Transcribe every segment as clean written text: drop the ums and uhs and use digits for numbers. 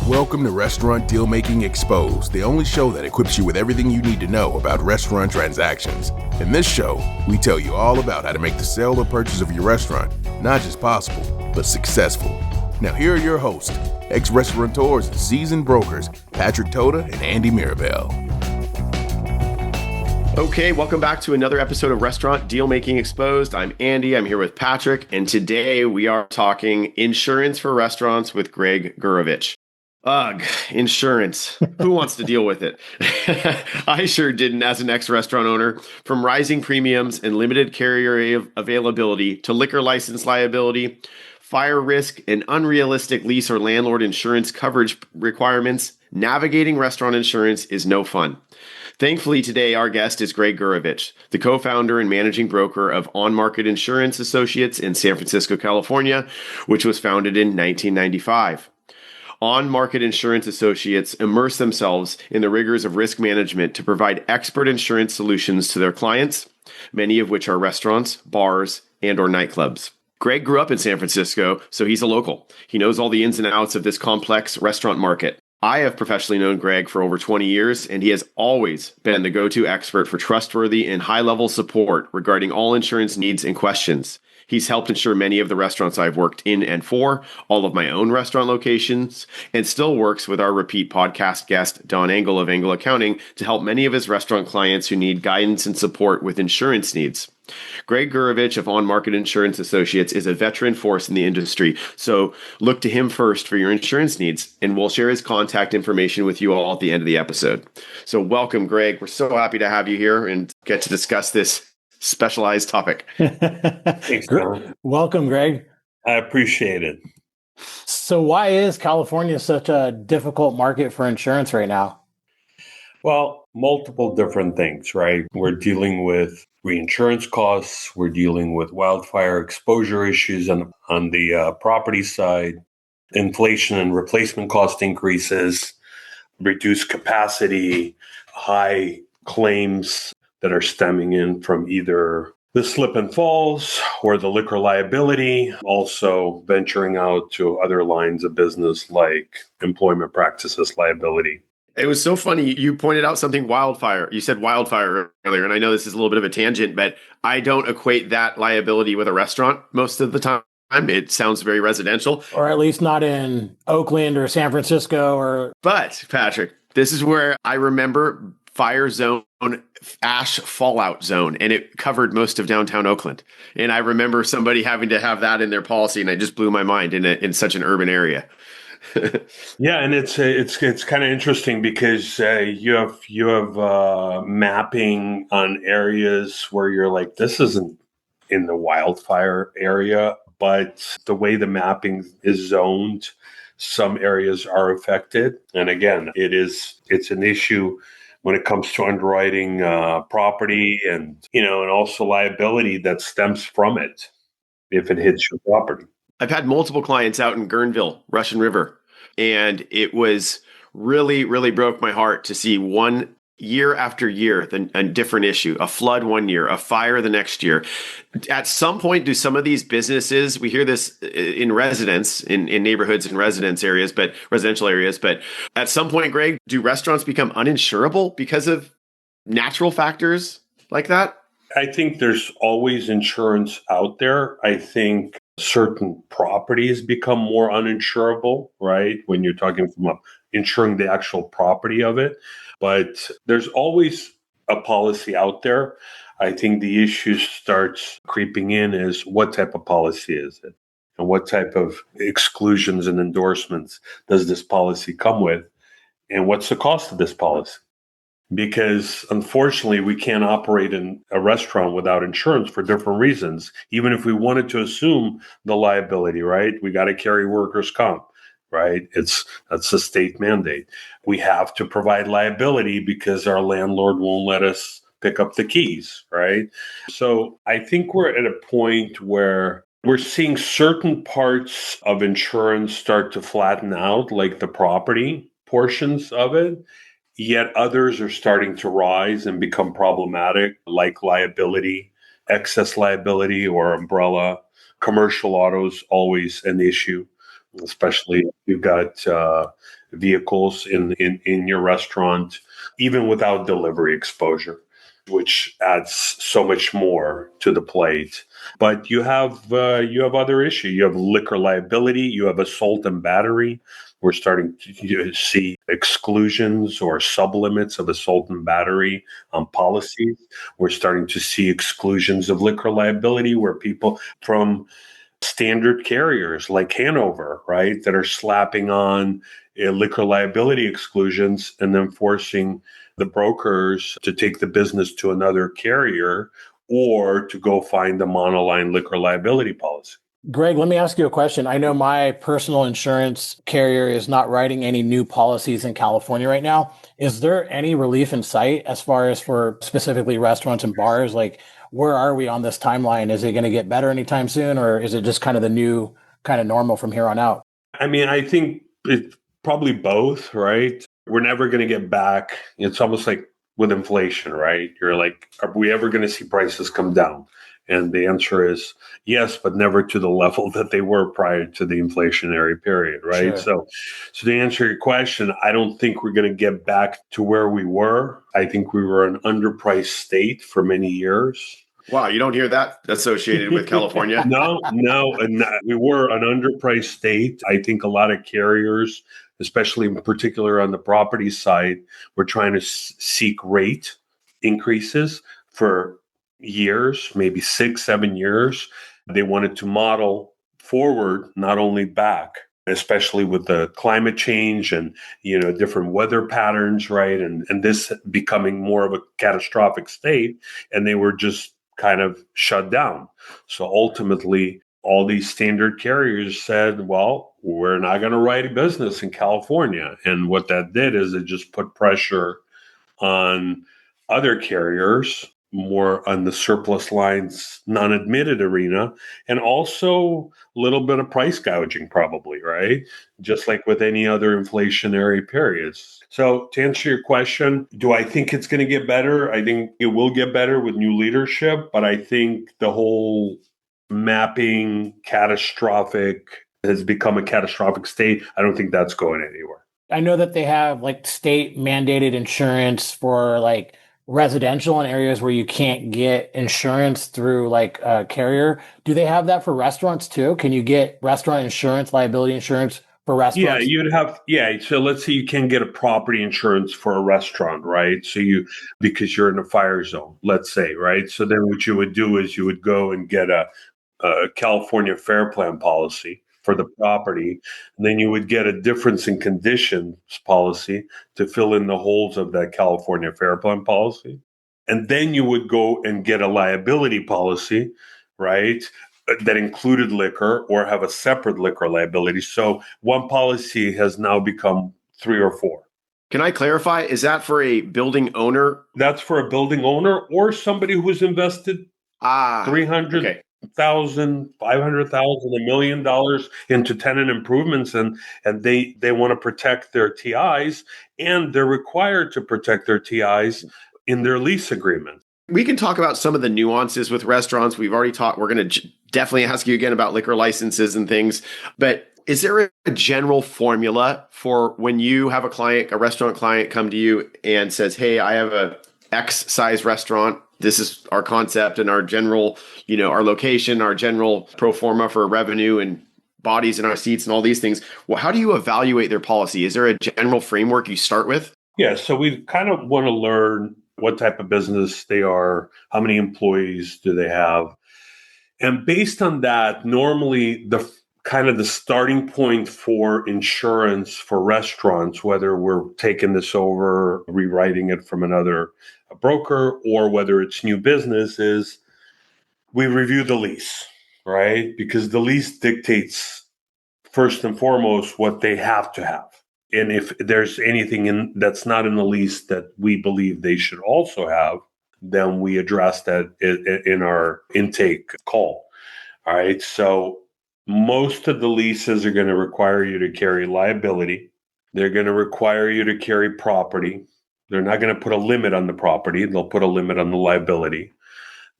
Welcome to Restaurant Deal Making Exposed, the only show that equips you with everything you need to know about restaurant transactions. In this show, we tell you all about how to make the sale or purchase of your restaurant not just possible, but successful. Now here are your hosts, ex-restaurateurs and seasoned brokers, Patrick Toda and Andy Mirabel. Okay, welcome back to another episode of Restaurant Deal Making Exposed. I'm Andy, I'm here with Patrick, and today we are talking insurance for restaurants with Greg Gurovich. Ugh, insurance. Who wants to deal with it? I sure didn't as an ex-restaurant owner. From rising premiums and limited carrier availability to liquor license liability, fire risk, and unrealistic lease or landlord insurance coverage requirements, navigating restaurant insurance is no fun. Thankfully, today our guest is Greg Gurovich, the co-founder and managing broker of OnMarket Insurance Associates in San Francisco, California, which was founded in 1995. OnMarket Insurance Associates immerse themselves in the rigors of risk management to provide expert insurance solutions to their clients, many of which are restaurants, bars, and or nightclubs. Greg grew up in San Francisco, so he's a local. He knows all the ins and outs of this complex restaurant market. I have professionally known Greg for over 20 years, and he has always been the go-to expert for trustworthy and high-level support regarding all insurance needs and questions. He's helped insure many of the restaurants I've worked in and for, all of my own restaurant locations, and still works with our repeat podcast guest, Don Engel of Engel Accounting, to help many of his restaurant clients who need guidance and support with insurance needs. Greg Gurovich of OnMarket Insurance Associates is a veteran force in the industry, so look to him first for your insurance needs, and we'll share his contact information with you all at the end of the episode. So welcome, Greg. We're so happy to have you here and get to discuss this specialized topic. Thanks, Don. Welcome, Greg. I appreciate it. So why is California such a difficult market for insurance right now? Well, multiple different things, right? We're dealing with reinsurance costs. We're dealing with wildfire exposure issues on the property side, inflation and replacement cost increases, reduced capacity, high claims that are stemming in from either the slip and falls or the liquor liability, also venturing out to other lines of business like employment practices liability. It was so funny. You pointed out something wildfire. You said wildfire earlier, and I know this is a little bit of a tangent, but I don't equate that liability with a restaurant most of the time. It sounds very residential. Or at least not in Oakland or San Francisco. But, Patrick, this is where I remember fire zone, ash fallout zone, and it covered most of downtown Oakland. And I remember somebody having to have that in their policy, and it just blew my mind in such an urban area. Yeah, and it's kind of interesting because you have mapping on areas where you're like, this isn't in the wildfire area, but the way the mapping is zoned, some areas are affected. And again, it's an issue when it comes to underwriting property and also liability that stems from it if it hits your property. I've had multiple clients out in Guerneville, Russian River, and it was really, really broke my heart to see one year after year, a different issue, a flood one year, a fire the next year. At some point, do some of these businesses, we hear this in neighborhoods and residential areas, but at some point, Greg, do restaurants become uninsurable because of natural factors like that? I think there's always insurance out there. I think certain properties become more uninsurable, right? When you're talking from insuring the actual property of it. But there's always a policy out there. I think the issue starts creeping in is what type of policy is it? And what type of exclusions and endorsements does this policy come with? And what's the cost of this policy? Because unfortunately, we can't operate in a restaurant without insurance for different reasons. Even if we wanted to assume the liability, right? We got to carry workers' comp, right? That's a state mandate. We have to provide liability because our landlord won't let us pick up the keys, right? So I think we're at a point where we're seeing certain parts of insurance start to flatten out, like the property portions of it. Yet others are starting to rise and become problematic, like liability, excess liability or umbrella. Commercial autos, always an issue. especially if you've got vehicles in your restaurant, even without delivery exposure, which adds so much more to the plate. But you have other issues. You have liquor liability. You have assault and battery. We're starting to see exclusions or sublimits of assault and battery on policies. We're starting to see exclusions of liquor liability where people from standard carriers like Hanover, right, that are slapping on liquor liability exclusions and then forcing the brokers to take the business to another carrier or to go find a monoline liquor liability policy. Greg, let me ask you a question. I know my personal insurance carrier is not writing any new policies in California right now. Is there any relief in sight as far as for specifically restaurants and bars? Like, where are we on this timeline? Is it going to get better anytime soon, or is it just kind of the new kind of normal from here on out? I mean, I think it's probably both, right? We're never going to get back. It's almost like with inflation, right? You're like, are we ever going to see prices come down? And the answer is yes, but never to the level that they were prior to the inflationary period, right? Sure. So to answer your question, I don't think we're going to get back to where we were. I think we were an underpriced state for many years. Wow, you don't hear that associated with California. No, we were an underpriced state. I think a lot of carriers, especially in particular on the property side, were trying to seek rate increases for years, maybe 6-7 years. They wanted to model forward, not only back, especially with the climate change and different weather patterns, right? And this becoming more of a catastrophic state, and they were just kind of shut down. So ultimately, all these standard carriers said, well, we're not going to write a business in California. And what that did is it just put pressure on other carriers, more on the surplus lines, non-admitted arena, and also a little bit of price gouging probably, right? Just like with any other inflationary periods. So to answer your question, do I think it's going to get better? I think it will get better with new leadership, but I think the whole mapping catastrophic has become a catastrophic state. I don't think that's going anywhere. I know that they have like state mandated insurance for like residential in areas where you can't get insurance through like a carrier. Do they have that for restaurants too? Can you get restaurant insurance, liability insurance for restaurants? So let's say you can get a property insurance for a restaurant, right? So because you're in a fire zone, let's say, right? So then what you would do is you would go and get a California Fair Plan policy for the property. And then you would get a difference in conditions policy to fill in the holes of that California Fair Plan policy. And then you would go and get a liability policy, right, that included liquor or have a separate liquor liability. So one policy has now become 3 or 4. Can I clarify? Is that for a building owner? That's for a building owner or somebody who's invested $300,000, $500,000, $1 million into tenant improvements, and they want to protect their TIs, and they're required to protect their TIs in their lease agreement. We can talk about some of the nuances with restaurants. We've already talked. We're going to definitely ask you again about liquor licenses and things. But is there a general formula for when you have a restaurant client come to you and says, hey, I have a X size restaurant. This is our concept and our general, our location, our general pro forma for revenue and bodies in our seats and all these things. Well, how do you evaluate their policy? Is there a general framework you start with? Yeah, so we kind of want to learn what type of business they are, how many employees do they have. And based on that, normally the starting point for insurance for restaurants, whether we're taking this over, rewriting it from another broker, or whether it's new business, is we review the lease, right? Because the lease dictates first and foremost what they have to have. And if there's anything that's not in the lease that we believe they should also have, then we address that in our intake call. All right. So most of the leases are going to require you to carry liability. They're going to require you to carry property. They're not going to put a limit on the property. They'll put a limit on the liability.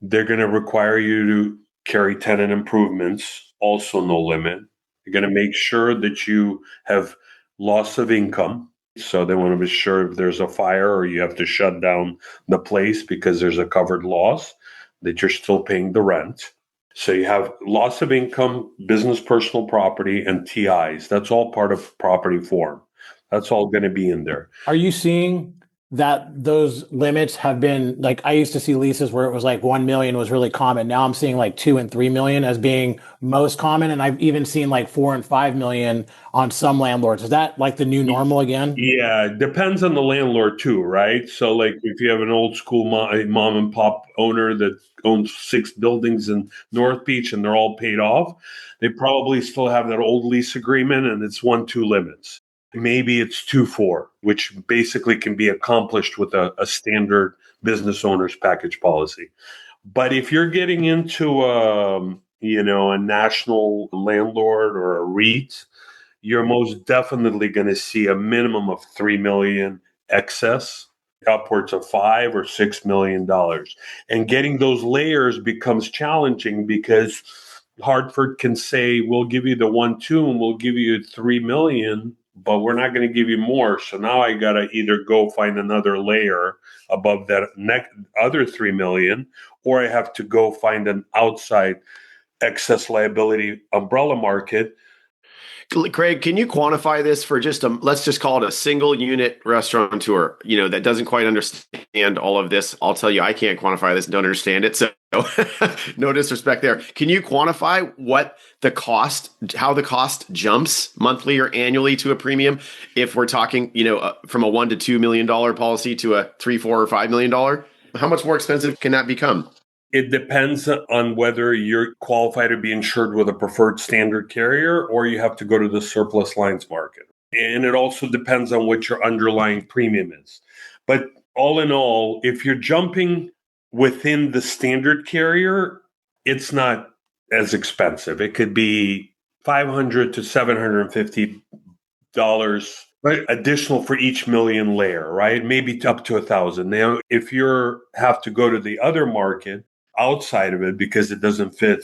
They're going to require you to carry tenant improvements, also no limit. They're going to make sure that you have loss of income. So they want to be sure if there's a fire or you have to shut down the place because there's a covered loss, that you're still paying the rent. So you have loss of income, business personal property, and TIs. That's all part of property form. That's all going to be in there. Are you seeing that those limits have been like, I used to see leases where it was like 1 million was really common. Now I'm seeing like 2 and 3 million as being most common. And I've even seen like 4 and 5 million on some landlords. Is that like the new normal again? Yeah, it depends on the landlord too, right? So like if you have an old school mom and pop owner that owns 6 buildings in North Beach and they're all paid off, they probably still have that old lease agreement and it's 1-2 limits. Maybe it's 2-4, which basically can be accomplished with a standard business owner's package policy. But if you're getting into a national landlord or a REIT, you're most definitely going to see a minimum of 3 million excess, upwards of $5 or $6 million. And getting those layers becomes challenging because Hartford can say, we'll give you the 1-2 and we'll give you 3 million, but we're not going to give you more. So now I got to either go find another layer above that other 3 million, or I have to go find an outside excess liability umbrella market. Craig, can you quantify this for let's just call it a single unit restaurateur, that doesn't quite understand all of this? I'll tell you, I can't quantify this and don't understand it. So no disrespect there. Can you quantify how the cost jumps monthly or annually to a premium? If we're talking, from a $1 to $2 million policy to a $3, $4, or $5 million, how much more expensive can that become? It depends on whether you're qualified to be insured with a preferred standard carrier or you have to go to the surplus lines market. And it also depends on what your underlying premium is. But all in all, if you're jumping within the standard carrier, it's not as expensive. It could be $500 to $750 additional for each million layer, right? Maybe up to 1,000. Now, if you have to go to the other market outside of it because it doesn't fit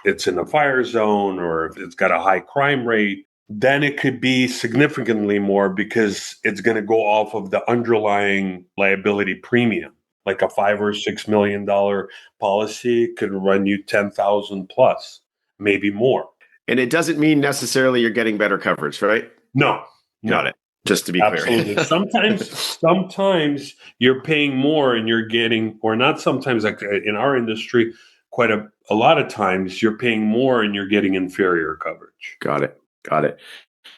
it's in a fire zone or if it's got a high crime rate, then it could be significantly more because it's going to go off of the underlying liability premium. Like a $5 or $6 million policy could run you 10,000 plus, maybe more. And it doesn't mean necessarily you're getting better coverage, right? No. Got it. Just to be Absolutely. clear. Sometimes you're paying more and you're getting, or not sometimes, like in our industry, quite a lot of times you're paying more and you're getting inferior coverage. Got it.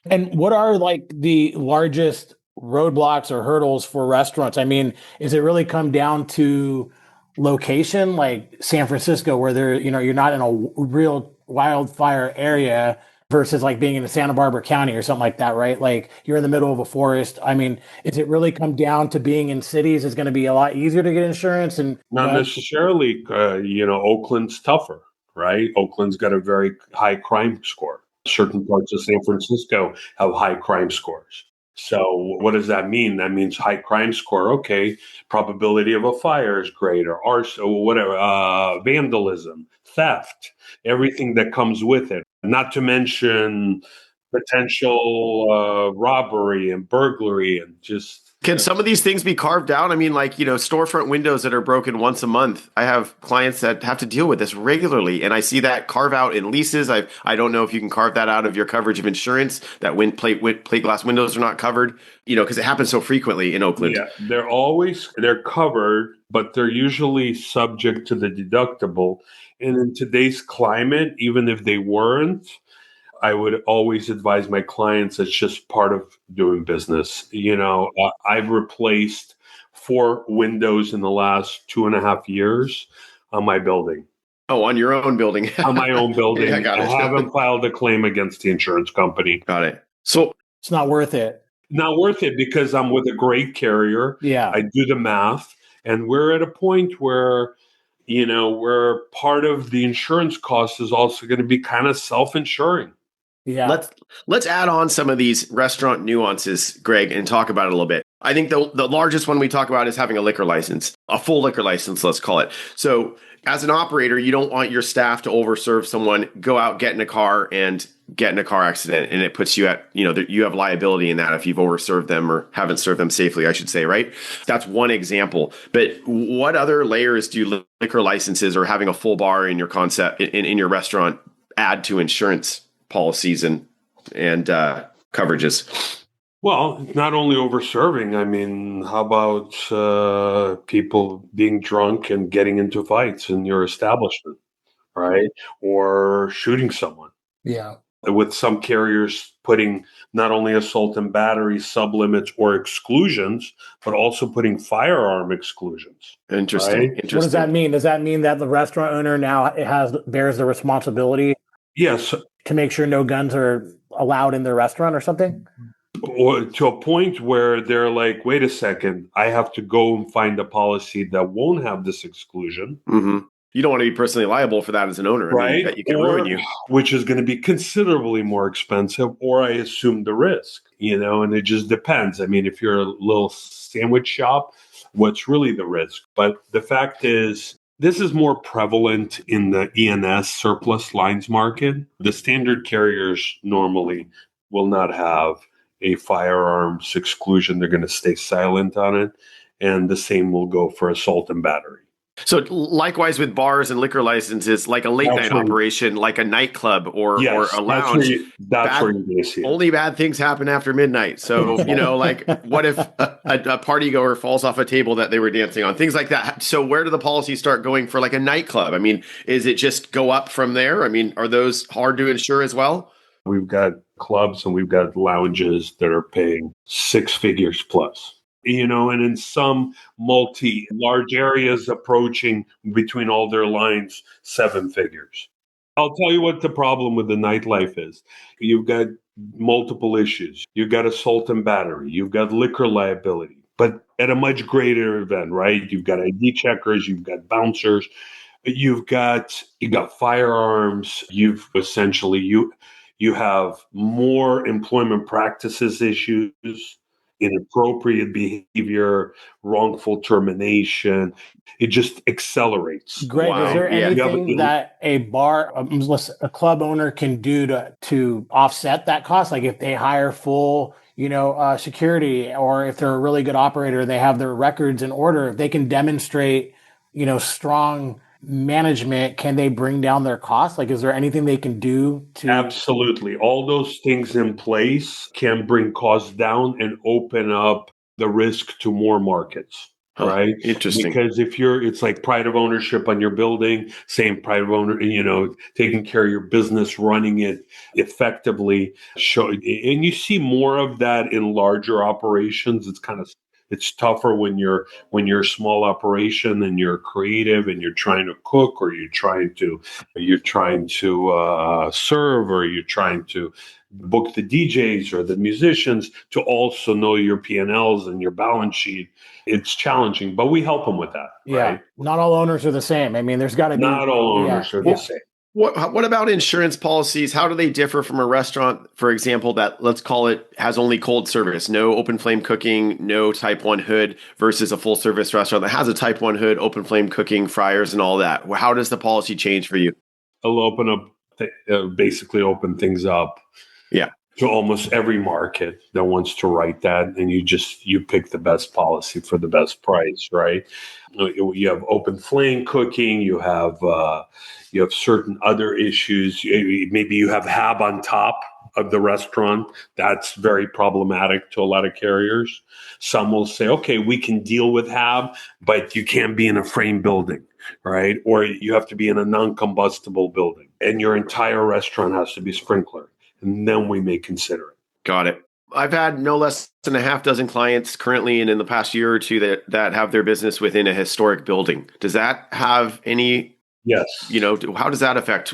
And what are like the largest roadblocks or hurdles for restaurants? I mean, is it really come down to location, like San Francisco, where you're not in a real wildfire area versus like being in Santa Barbara County or something like that, right? Like you're in the middle of a forest. I mean, is it really come down to being in cities is going to be a lot easier to get insurance? And not necessarily, Oakland's tougher, right? Oakland's got a very high crime score. Certain parts of San Francisco have high crime scores. So what does that mean? That means high crime score. Okay. Probability of a fire is greater, arson, or whatever, vandalism, theft, everything that comes with it. Not to mention potential robbery and burglary and just. Can some of these things be carved out? I mean, like, storefront windows that are broken once a month. I have clients that have to deal with this regularly, and I see that carve out in leases. I don't know if you can carve that out of your coverage of insurance, that plate glass windows are not covered, because it happens so frequently in Oakland. Yeah, they're covered, but they're usually subject to the deductible. And in today's climate, even if they weren't, I would always advise my clients it's just part of doing business. I've replaced 4 windows in the last 2.5 years on my building. Oh, on your own building. On my own building. Yeah, got it. I haven't filed a claim against the insurance company. Got it. So it's not worth it. Not worth it because I'm with a great carrier. Yeah. I do the math. And we're at a point where where part of the insurance cost is also going to be kind of self-insuring. Yeah. Let's add on some of these restaurant nuances, Greg, and talk about it a little bit. I think the largest one we talk about is having a liquor license, a full liquor license, let's call it. So, as an operator, you don't want your staff to overserve someone, go out, get in a car and get in a car accident. And it puts you at, you have liability in that if you've overserved them or haven't served them safely, I should say, right? That's one example. But what other layers do liquor licenses or having a full bar in your concept, in your restaurant, add to insurance policies and coverages? Well, not only over serving. I mean, how about people being drunk and getting into fights in your establishment, right? Or shooting someone. Yeah. With some carriers putting not only assault and battery sublimits or exclusions, but also putting firearm exclusions. Interesting. Right? Interesting. What does that mean? Does that mean that the restaurant owner now bears the responsibility Yes. to make sure no guns are allowed in their restaurant or something? Or to a point where they're like, wait a second, I have to go and find a policy that won't have this exclusion. Mm-hmm. You don't want to be personally liable for that as an owner, right? I mean, that you can ruin you. Which is going to be considerably more expensive, or I assume the risk, and it just depends. I mean, if you're a little sandwich shop, what's really the risk? But the fact is, this is more prevalent in the E&S surplus lines market. The standard carriers normally will not have a firearms exclusion. They're going to stay silent on it. And the same will go for assault and battery. So likewise with bars and liquor licenses, like a late night operation, like a nightclub or a lounge, that's where you see it. Only bad things happen after midnight. So, like what if a party goer falls off a table that they were dancing on, things like that. So where do the policies start going for like a nightclub? I mean, is it just go up from there? I mean, are those hard to insure as well? We've got clubs and we've got lounges that are paying six figures plus. And in some large areas approaching between all their lines, seven figures. I'll tell you what the problem with the nightlife is. You've got multiple issues. You've got assault and battery. You've got liquor liability, but at a much greater event, right? You've got ID checkers. You've got bouncers. You've got firearms. You've essentially, you have more employment practices issues, inappropriate behavior, wrongful termination. It just accelerates. Greg, is there anything that a club owner can do to offset that cost? Like if they hire full, security, or if they're a really good operator, they have their records in order, if they can demonstrate, strong management, can they bring down their costs? Like, is there anything they can do to? Absolutely. All those things in place can bring costs down and open up the risk to more markets. Right? Interesting. Because it's like pride of ownership on your building, same pride of owner, taking care of your business, running it effectively. And you see more of that in larger operations. It's tougher when you're a small operation and you're creative and you're trying to cook, or you're trying to serve, or you're trying to book the DJs or the musicians, to also know your P&Ls and your balance sheet. It's challenging, but we help them with that. Yeah. Right? Not all owners are the same. I mean, there's got to be. Not all owners are the same. What about insurance policies? How do they differ from a restaurant, for example, that, let's call it, has only cold service, no open flame cooking, no type 1 hood, versus a full service restaurant that has a type 1 hood, open flame cooking, fryers and all that? How does the policy change for you? It'll basically open things up. Yeah. To almost every market that wants to write that, and you pick the best policy for the best price, right? You have open flame cooking, you have certain other issues. Maybe you have HAB on top of the restaurant. That's very problematic to a lot of carriers. Some will say, okay, we can deal with HAB, but you can't be in a frame building, right? Or you have to be in a non-combustible building, and your entire restaurant has to be sprinklered. And then we may consider it. Got it. I've had no less than a half dozen clients currently and in the past year or two that have their business within a historic building. Does that have any? Yes. How does that affect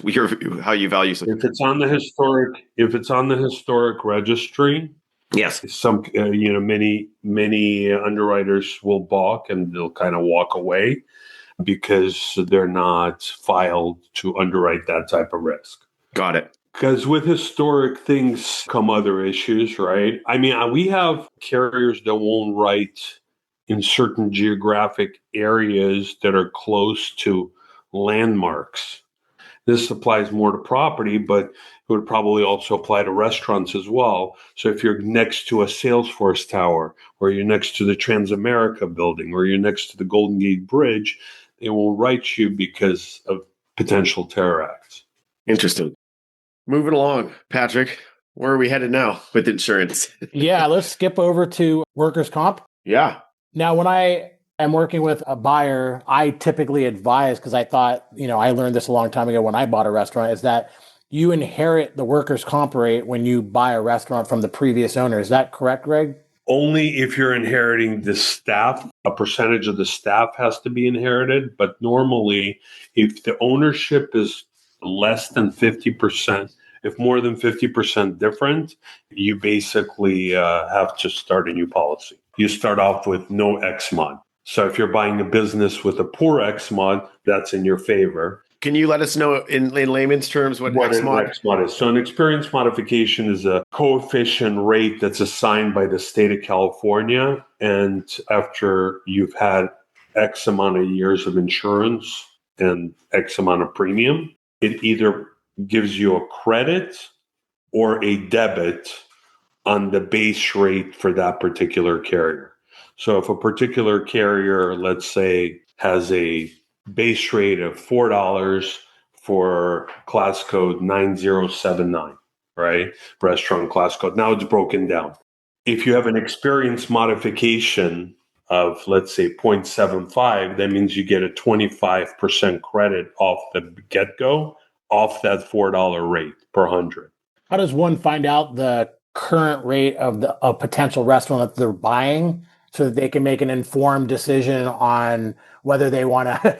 how you value something? If it's on the historic registry, yes. Some many underwriters will balk and they'll kind of walk away because they're not filed to underwrite that type of risk. Got it. Because with historic things come other issues, right? I mean, we have carriers that won't write in certain geographic areas that are close to landmarks. This applies more to property, but it would probably also apply to restaurants as well. So if you're next to a Salesforce tower, or you're next to the Transamerica building, or you're next to the Golden Gate Bridge, they will write you because of potential terror acts. Interesting. Moving along, Patrick, where are we headed now with insurance? Yeah, let's skip over to workers' comp. Yeah. Now, when I am working with a buyer, I typically advise, because I thought, I learned this a long time ago when I bought a restaurant, is that you inherit the workers' comp rate when you buy a restaurant from the previous owner. Is that correct, Greg? Only if you're inheriting the staff, a percentage of the staff has to be inherited. But normally, if the ownership is less than 50%, if more than 50% different, you basically have to start a new policy. You start off with no X mod. So if you're buying a business with a poor X mod, that's in your favor. Can you let us know in layman's terms what X mod is? So an experience modification is a coefficient rate that's assigned by the state of California. And after you've had X amount of years of insurance and X amount of premium, it either gives you a credit or a debit on the base rate for that particular carrier. So if a particular carrier, let's say, has a base rate of $4 for class code 9079, right? Restaurant class code. Now it's broken down. If you have an experience modification of, let's say, 0.75, that means you get a 25% credit off the get-go, off that $4 rate per 100. How does one find out the current rate of a potential restaurant that they're buying so that they can make an informed decision on whether they want to,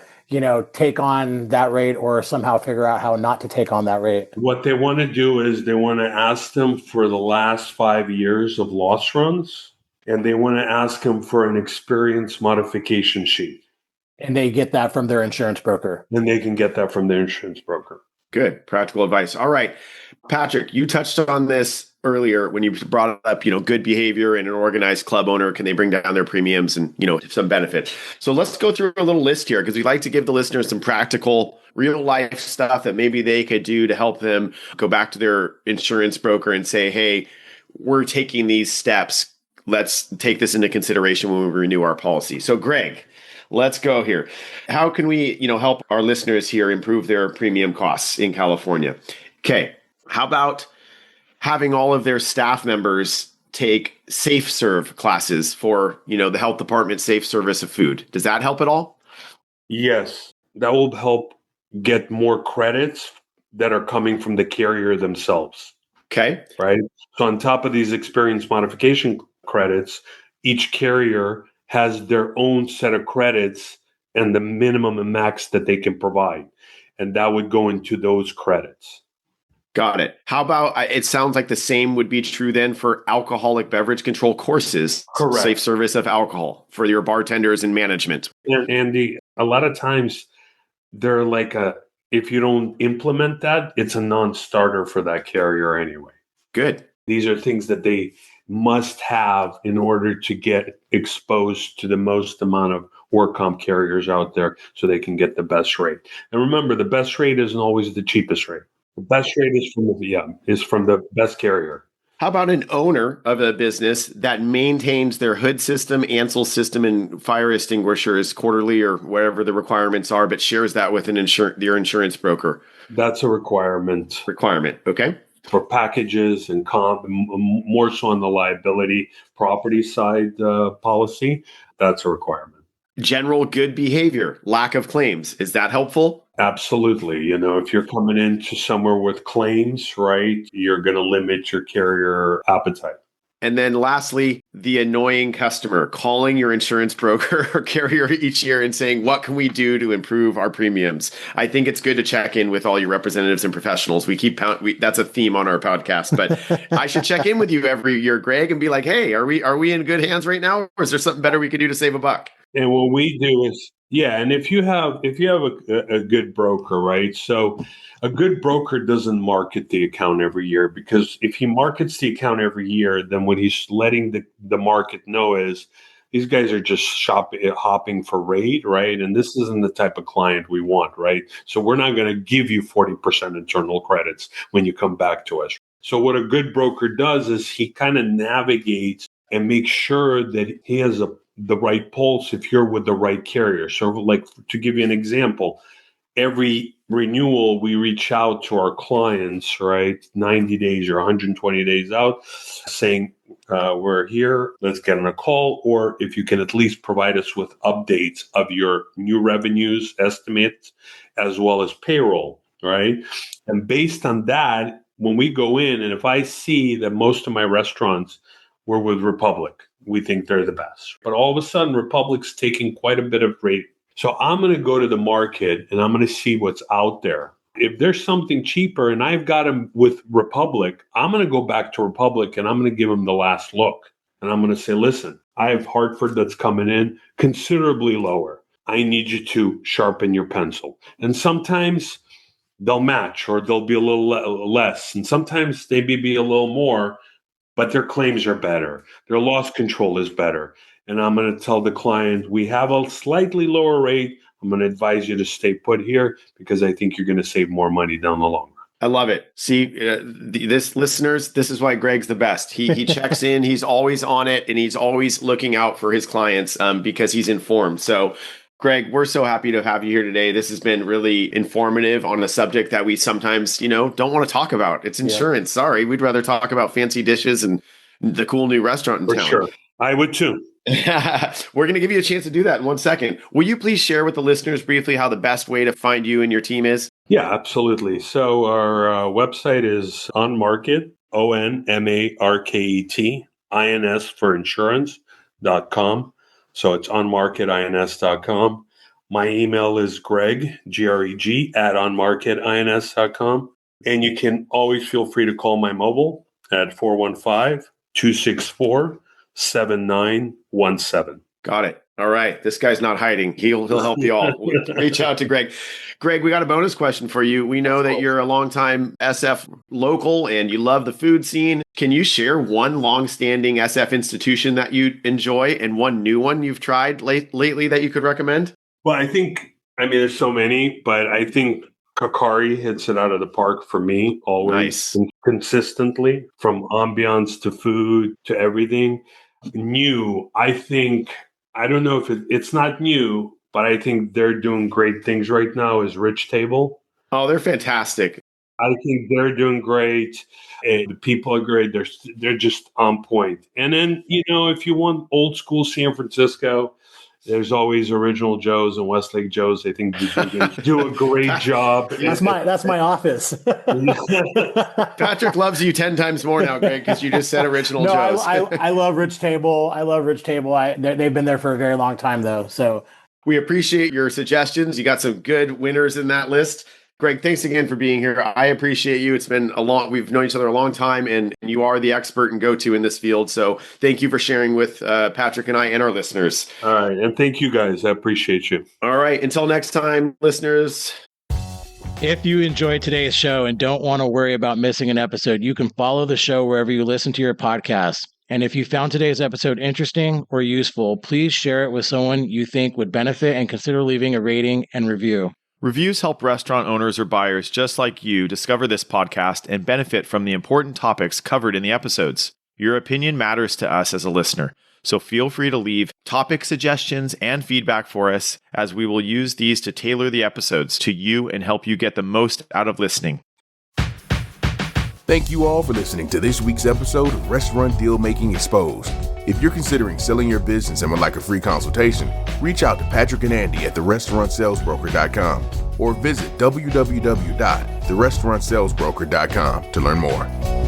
take on that rate or somehow figure out how not to take on that rate? What they want to do is they want to ask them for the last 5 years of loss runs, and they want to ask them for an experience modification sheet. And they get that from their insurance broker. And they can get that from their insurance broker. Good. Practical advice. All right. Patrick, you touched on this earlier when you brought up, good behavior in an organized club owner. Can they bring down their premiums and, some benefit? So let's go through a little list here because we'd like to give the listeners some practical, real life stuff that maybe they could do to help them go back to their insurance broker and say, hey, we're taking these steps. Let's take this into consideration when we renew our policy. So Greg, let's go here. How can we, help our listeners here improve their premium costs in California? Okay. How about having all of their staff members take safe serve classes for, the health department safe service of food? Does that help at all? Yes, that will help get more credits that are coming from the carrier themselves. Okay. Right. So on top of these experience modification credits, each carrier has their own set of credits and the minimum and max that they can provide. And that would go into those credits. Got it. How about, it sounds like the same would be true then for alcoholic beverage control courses. Correct. Safe service of alcohol for your bartenders and management. And Andy, a lot of times they're like if you don't implement that, it's a non-starter for that carrier anyway. Good. These are things that they must have in order to get exposed to the most amount of work comp carriers out there so they can get the best rate. And remember, the best rate isn't always the cheapest rate. The best rate is from the best carrier. How about an owner of a business that maintains their hood system, Ansel system, and fire extinguishers quarterly or whatever the requirements are, but shares that with your insurance broker? That's a requirement. Okay. For packages and comp, more so on the liability property side policy, that's a requirement. General good behavior, lack of claims. Is that helpful? Absolutely. If you're coming into somewhere with claims, right, you're going to limit your carrier appetite. And then lastly, the annoying customer calling your insurance broker or carrier each year and saying, what can we do to improve our premiums? I think it's good to check in with all your representatives and professionals. That's a theme on our podcast, but I should check in with you every year, Greg, and be like, hey, are we in good hands right now? Or is there something better we could do to save a buck? And what we do is, and if you have a good broker, right? So a good broker doesn't market the account every year, because if he markets the account every year, then what he's letting the market know is these guys are just hopping for rate, right? And this isn't the type of client we want, right? So we're not going to give you 40% internal credits when you come back to us. So what a good broker does is he kind of navigates and makes sure that he has the right pulse if you're with the right carrier. So like, to give you an example, every renewal, we reach out to our clients, right, 90 days or 120 days out, saying, we're here, let's get on a call, or if you can at least provide us with updates of your new revenues estimates, as well as payroll, right? And based on that, when we go in, and if I see that most of my restaurants were with Republic, we think they're the best. But all of a sudden, Republic's taking quite a bit of rate. So I'm going to go to the market and I'm going to see what's out there. If there's something cheaper and I've got them with Republic, I'm going to go back to Republic and I'm going to give them the last look. And I'm going to say, listen, I have Hartford that's coming in considerably lower. I need you to sharpen your pencil. And sometimes they'll match or they'll be a little less. And sometimes they may be a little more, but their claims are better. Their loss control is better. And I'm going to tell the client, we have a slightly lower rate. I'm going to advise you to stay put here because I think you're going to save more money down the long run. I love it. See, listeners, this is why Greg's the best. He checks in, he's always on it, and he's always looking out for his clients because he's informed. So, Greg, we're so happy to have you here today. This has been really informative on a subject that we sometimes, don't want to talk about. It's insurance. Yeah. Sorry, we'd rather talk about fancy dishes and the cool new restaurant in town. For sure. I would too. We're going to give you a chance to do that in 1 second. Will you please share with the listeners briefly how the best way to find you and your team is? Yeah, absolutely. So our website is OnMarket, OnMarket, INS for insurance.com. So it's onmarketins.com. My email is Greg, Greg, at onmarketins.com. And you can always feel free to call my mobile at 415-264-7917. Got it. All right. This guy's not hiding. He'll help you all. Reach out to Greg. Greg, we got a bonus question for you. We know that you're a longtime SF local and you love the food scene. Can you share one longstanding SF institution that you enjoy and one new one you've tried lately that you could recommend? Well, there's so many, but I think Kakari hits it out of the park for me always. Nice. Consistently, from ambiance to food to everything. New, I don't know if it's not new, but I think they're doing great things right now is Rich Table. Oh, they're fantastic. I think they're doing great. And the people are great. They're just on point. And then, if you want old school San Francisco, there's always Original Joe's and Westlake Joe's. I think they do a great job. That's my office. Patrick loves you 10 times more now, Greg, because you just said Original Joe's. I love Rich Table. They've been there for a very long time, though. So we appreciate your suggestions. You got some good winners in that list. Greg, thanks again for being here. I appreciate you. It's been we've known each other a long time, and you are the expert and go-to in this field. So thank you for sharing with Patrick and I and our listeners. All right. And thank you guys. I appreciate you. All right. Until next time, listeners. If you enjoyed today's show and don't want to worry about missing an episode, you can follow the show wherever you listen to your podcasts. And if you found today's episode interesting or useful, please share it with someone you think would benefit and consider leaving a rating and review. Reviews help restaurant owners or buyers just like you discover this podcast and benefit from the important topics covered in the episodes. Your opinion matters to us as a listener, so feel free to leave topic suggestions and feedback for us, as we will use these to tailor the episodes to you and help you get the most out of listening. Thank you all for listening to this week's episode of Restaurant Deal Making Exposed. If you're considering selling your business and would like a free consultation, reach out to Patrick and Andy at therestaurantsalesbroker.com or visit www.therestaurantsalesbroker.com to learn more.